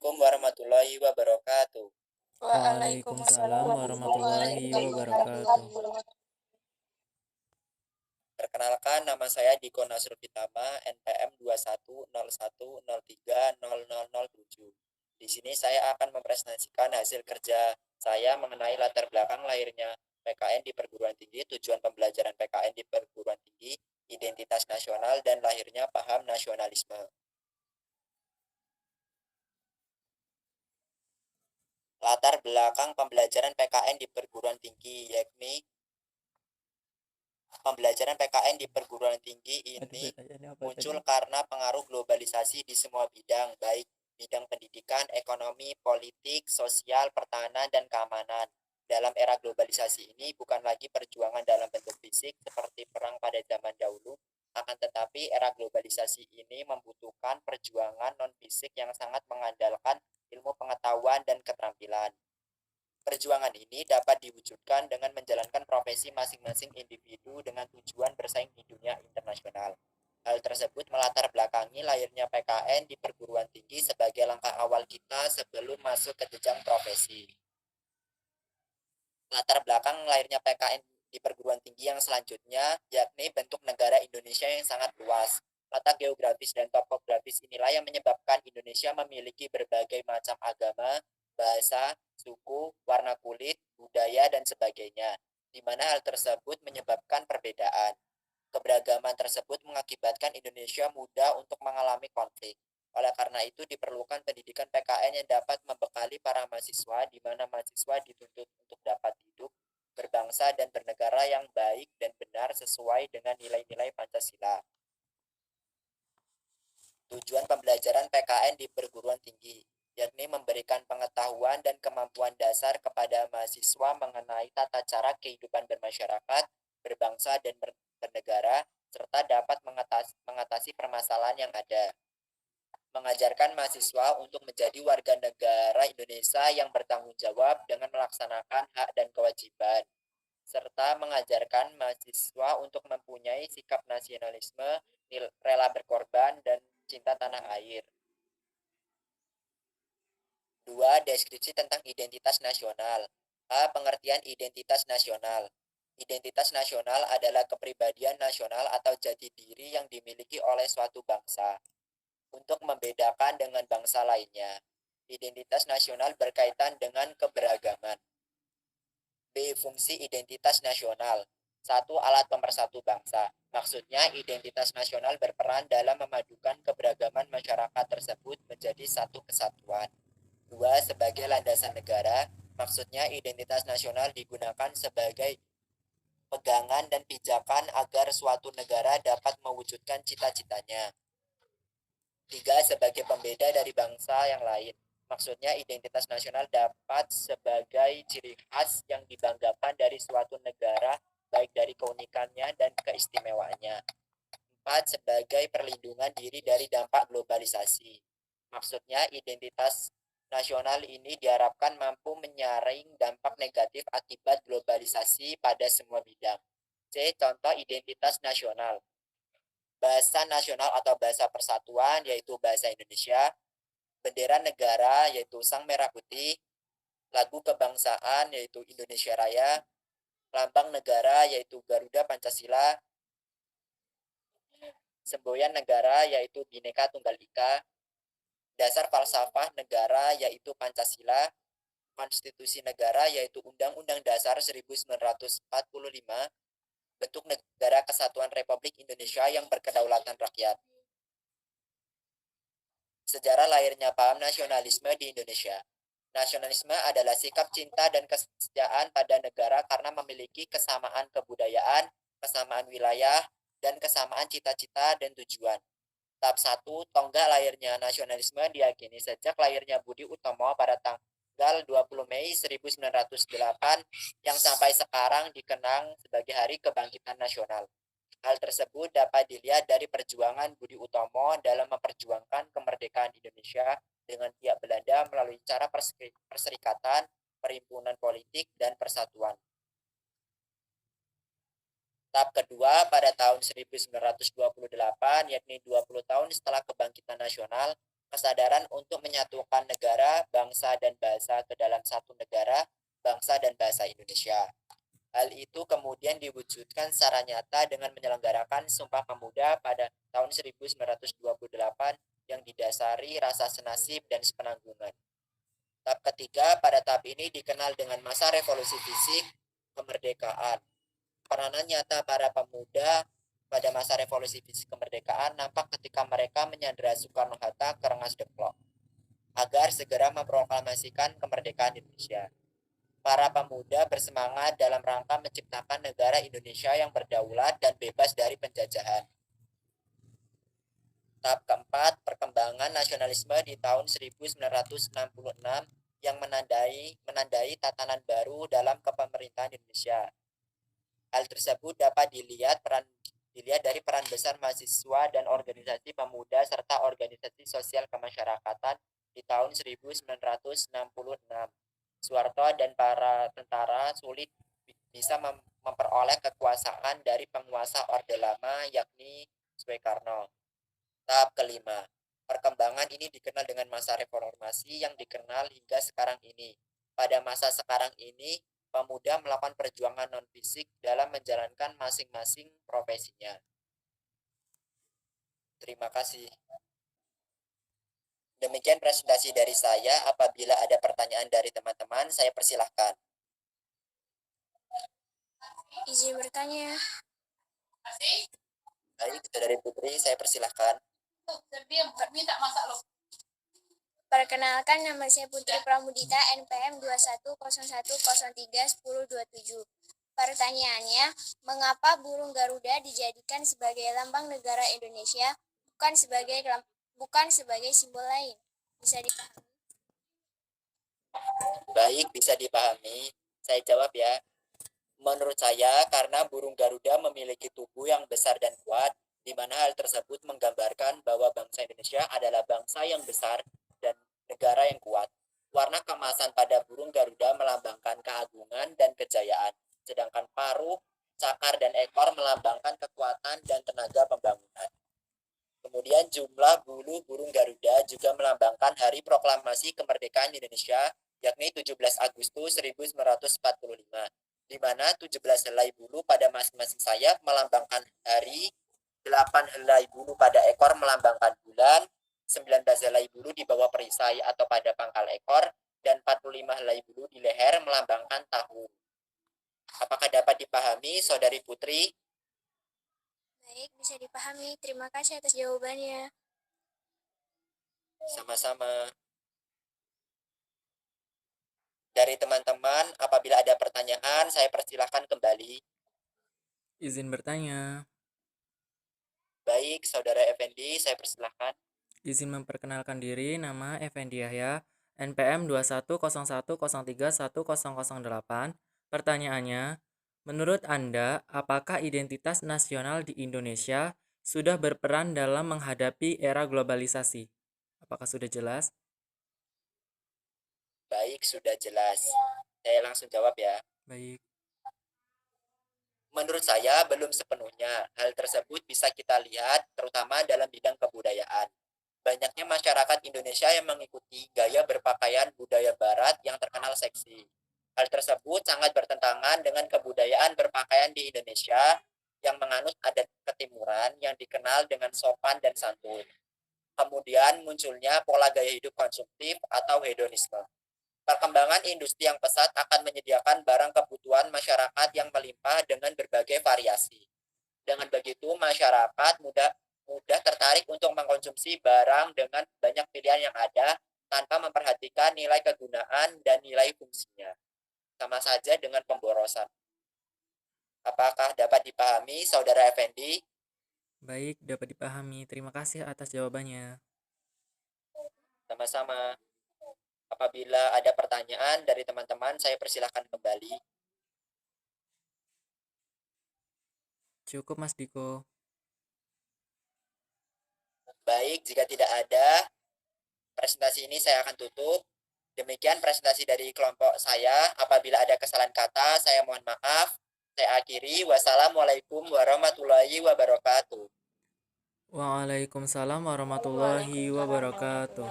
Assalamualaikum warahmatullahi wabarakatuh. Waalaikumsalam warahmatullahi wabarakatuh. Perkenalkan, nama saya Diko Nasrulfitama, NPM 2101030007. Di sini saya akan mempresentasikan hasil kerja saya mengenai latar belakang lahirnya PKN di perguruan tinggi, tujuan pembelajaran PKN di perguruan tinggi, identitas nasional, dan lahirnya paham nasionalisme. Latar belakang pembelajaran PKN di perguruan tinggi, yakni pembelajaran PKN di perguruan tinggi ini muncul karena pengaruh globalisasi di semua bidang, baik bidang pendidikan, ekonomi, politik, sosial, pertahanan, dan keamanan. Dalam era globalisasi ini bukan lagi perjuangan dalam bentuk fisik seperti perang pada zaman dahulu, akan tetapi era globalisasi ini membutuhkan perjuangan non-fisik yang sangat mengandalkan ilmu pengetahuan dan keterampilan. Perjuangan ini dapat diwujudkan dengan menjalankan profesi masing-masing individu dengan tujuan bersaing di dunia internasional. Hal tersebut melatar belakangi lahirnya PKN di perguruan tinggi sebagai langkah awal kita sebelum masuk ke jenjang profesi. Latar belakang lahirnya PKN di perguruan tinggi yang selanjutnya yakni bentuk negara Indonesia yang sangat luas. Letak geografis dan topografis inilah yang menyebabkan Indonesia memiliki berbagai macam agama, bahasa, suku, warna kulit, budaya, dan sebagainya, di mana hal tersebut menyebabkan perbedaan. Keberagaman tersebut mengakibatkan Indonesia mudah untuk mengalami konflik. Oleh karena itu diperlukan pendidikan PKN yang dapat membekali para mahasiswa, di mana mahasiswa dituntut untuk dapat hidup, berbangsa, dan bernegara yang baik dan benar sesuai dengan nilai-nilai Pancasila. Tujuan pembelajaran PKN di perguruan tinggi, yakni memberikan pengetahuan dan kemampuan dasar kepada mahasiswa mengenai tata cara kehidupan bermasyarakat, berbangsa, dan bernegara, serta dapat mengatasi permasalahan yang ada. Mengajarkan mahasiswa untuk menjadi warga negara Indonesia yang bertanggung jawab dengan melaksanakan hak dan kewajiban, serta mengajarkan mahasiswa untuk mempunyai sikap nasionalisme, rela berkorban, dan cinta tanah air. 2. Deskripsi tentang identitas nasional. A. Pengertian identitas nasional. Identitas nasional adalah kepribadian nasional atau jati diri yang dimiliki oleh suatu bangsa untuk membedakan dengan bangsa lainnya. Identitas nasional berkaitan dengan keberagaman. B. Fungsi identitas nasional. 1. Alat pemersatu bangsa. Maksudnya, identitas nasional berperan dalam memadukan keberagaman masyarakat tersebut menjadi satu kesatuan. 2. Sebagai landasan negara. Maksudnya, identitas nasional digunakan sebagai pegangan dan pijakan agar suatu negara dapat mewujudkan cita-citanya. 3. Sebagai pembeda dari bangsa yang lain. Maksudnya identitas nasional dapat sebagai ciri khas yang dibanggakan dari suatu negara, baik dari keunikannya dan keistimewaannya. 4. Sebagai perlindungan diri dari dampak globalisasi. Maksudnya identitas nasional ini diharapkan mampu menyaring dampak negatif akibat globalisasi pada semua bidang. C. Contoh identitas nasional. Bahasa nasional atau bahasa persatuan yaitu bahasa Indonesia, bendera negara yaitu Sang Merah Putih, lagu kebangsaan yaitu Indonesia Raya, lambang negara yaitu Garuda Pancasila, semboyan negara yaitu Bhinneka Tunggal Ika, dasar falsafah negara yaitu Pancasila, konstitusi negara yaitu Undang-Undang Dasar 1945, bentuk negara kesatuan Republik Indonesia yang berkedaulatan rakyat. Sejarah lahirnya paham nasionalisme di Indonesia. Nasionalisme adalah sikap cinta dan kesetiaan pada negara karena memiliki kesamaan kebudayaan, kesamaan wilayah, dan kesamaan cita-cita dan tujuan. Tahap 1, tonggak lahirnya nasionalisme diyakini sejak lahirnya Budi Utomo pada tanggal 20 Mei 1908 yang sampai sekarang dikenang sebagai Hari Kebangkitan Nasional. Hal tersebut dapat dilihat dari perjuangan Budi Utomo dalam memperjuangkan kemerdekaan Indonesia dengan pihak Belanda melalui cara perserikatan, perhimpunan politik, dan persatuan. Tahap kedua pada tahun 1928, yakni 20 tahun setelah kebangkitan nasional, kesadaran untuk menyatukan negara, bangsa, dan bahasa ke dalam satu negara, bangsa, dan bahasa Indonesia. Hal itu kemudian diwujudkan secara nyata dengan menyelenggarakan Sumpah Pemuda pada tahun 1928 yang didasari rasa senasib dan sepenanggungan. Tahap ketiga pada tahap ini dikenal dengan masa revolusi fisik kemerdekaan. Peranan nyata para pemuda pada masa revolusi fisik kemerdekaan nampak ketika mereka menyandera Soekarno-Hatta ke Rengas Dengklok agar segera memproklamasikan kemerdekaan Indonesia. Para pemuda bersemangat dalam rangka menciptakan negara Indonesia yang berdaulat dan bebas dari penjajahan. Tahap keempat, perkembangan nasionalisme di tahun 1966 yang menandai tatanan baru dalam kepemerintahan Indonesia. Hal tersebut dapat dilihat dari peran besar mahasiswa dan organisasi pemuda serta organisasi sosial kemasyarakatan di tahun 1966. Soeharto dan para tentara sulit bisa memperoleh kekuasaan dari penguasa Orde Lama yakni Soekarno. Tahap kelima, perkembangan ini dikenal dengan masa reformasi yang dikenal hingga sekarang ini. Pada masa sekarang ini, pemuda melakukan perjuangan non-fisik dalam menjalankan masing-masing profesinya. Terima kasih. Demikian presentasi dari saya. Apabila ada pertanyaan dari teman-teman, saya persilahkan. Izin bertanya. Baik, itu dari Putri, saya persilahkan. Perkenalkan, nama saya Putri Pramudita, NPM 2101031027. Pertanyaannya, mengapa burung Garuda dijadikan sebagai lambang negara Indonesia, bukan sebagai simbol lain? Bisa dipahami? Baik, bisa dipahami. Saya jawab ya. Menurut saya, karena burung Garuda memiliki tubuh yang besar dan kuat, di mana hal tersebut menggambarkan bahwa bangsa Indonesia adalah bangsa yang besar dan negara yang kuat. Warna keemasan pada burung Garuda melambangkan keagungan dan kejayaan, sedangkan paruh, cakar, dan ekor melambangkan kekuatan dan tenaga pembangunan. Kemudian jumlah bulu burung Garuda juga melambangkan hari proklamasi kemerdekaan Indonesia, yakni 17 Agustus 1945, di mana 17 helai bulu pada masing-masing sayap melambangkan hari, 8 helai bulu pada ekor melambangkan bulan, 19 helai bulu di bawah perisai atau pada pangkal ekor, dan 45 helai bulu di leher melambangkan tahun. Apakah dapat dipahami, Saudari Putri? Baik, bisa dipahami. Terima kasih atas jawabannya. Sama-sama. Dari teman-teman, apabila ada pertanyaan, saya persilahkan kembali. Izin bertanya. Baik, Saudara Effendi, saya persilahkan. Izin memperkenalkan diri, nama Effendi Yahya, NPM 2101031008. Pertanyaannya, menurut Anda, apakah identitas nasional di Indonesia sudah berperan dalam menghadapi era globalisasi? Apakah sudah jelas? Baik, sudah jelas. Saya langsung jawab ya. Baik. Menurut saya belum sepenuhnya. Hal tersebut bisa kita lihat terutama dalam bidang kebudayaan. Banyaknya masyarakat Indonesia yang mengikuti gaya berpakaian budaya barat yang terkenal seksi. Hal tersebut sangat bertentangan dengan kebudayaan berpakaian di Indonesia yang menganut adat ketimuran yang dikenal dengan sopan dan santun. Kemudian munculnya pola gaya hidup konsumtif atau hedonisme. Perkembangan industri yang pesat akan menyediakan barang kebutuhan masyarakat yang melimpah dengan berbagai variasi. Dengan begitu, masyarakat mudah tertarik untuk mengkonsumsi barang dengan banyak pilihan yang ada tanpa memperhatikan nilai kegunaan dan nilai fungsinya. Sama saja dengan pemborosan. Apakah dapat dipahami, Saudara Effendi? Baik, dapat dipahami. Terima kasih atas jawabannya. Sama-sama. Apabila ada pertanyaan dari teman-teman, saya persilahkan kembali. Cukup, Mas Diko. Baik, jika tidak ada, presentasi ini saya akan tutup. Demikian presentasi dari kelompok saya. Apabila ada kesalahan kata, saya mohon maaf. Saya akhiri. Wassalamualaikum warahmatullahi wabarakatuh. Waalaikumsalam warahmatullahi wabarakatuh.